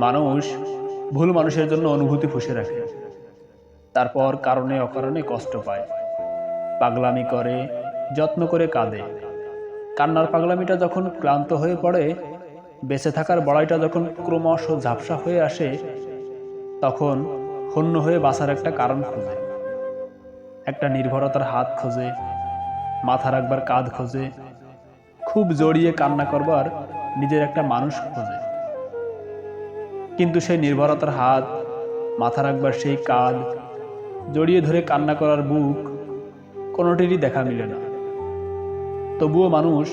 মানুষ ভুল মানুষের জন্য অনুভূতি পুষে রাখে, তারপর কারণে অকারণে কষ্ট পায়, পাগলামি করে, যত্ন করে কাঁদে। কান্নার পাগলামিটা যখন ক্লান্ত হয়ে পড়ে, বেঁচে থাকার বড়াইটা যখন ক্রমশ ঝাপসা হয়ে আসে, তখন হন্য হয়ে বাঁচার একটা কারণ খোঁজে, একটা নির্ভরতার হাত খোঁজে, মাথা রাখবার কাঁধ খোঁজে, খুব জড়িয়ে কান্না করবার নিজের একটা মানুষ খোঁজে। কিন্তু সেই নির্ভরতার হাত, মাথা রাখবার সেই কাঁধ, জড়িয়ে ধরে কান্না করার বুক, কোনোটিরই দেখা মিলে না। তবুও মানুষ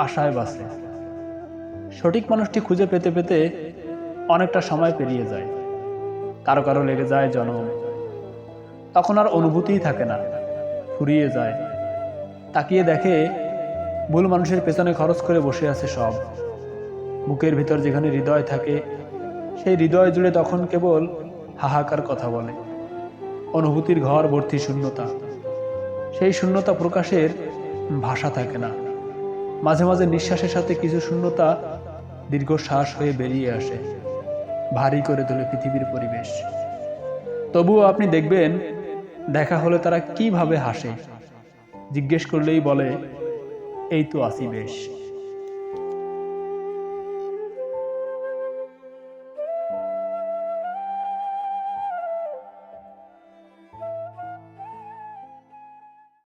আশায় বাঁচে। সঠিক মানুষটি খুঁজে পেতে পেতে অনেকটা সময় পেরিয়ে যায়, কারো কারো লেগে যায় জনম। তখন আর অনুভূতিই থাকে না, ফুরিয়ে যায়। তাকিয়ে দেখে ভুল মানুষের পেছনে খরচ করে বসে আছে সব। বুকের ভিতর যেখানে হৃদয় থাকে, সেই হৃদয় জুড়ে তখন কেবল হাহাকার কথা বলে। অনুভূতির ঘর ভর্তি শূন্যতা, সেই শূন্যতা প্রকাশের ভাষা থাকে না। মাঝে মাঝে নিঃশ্বাসের সাথে কিছু শূন্যতা দীর্ঘশ্বাস হয়ে বেরিয়ে আসে, ভারী করে তোলে পৃথিবীর পরিবেশ। তবুও আপনি দেখবেন, দেখা হলে তারা কিভাবে হাসে, জিজ্ঞেস করলেই বলে, এই তো আছি বেশ।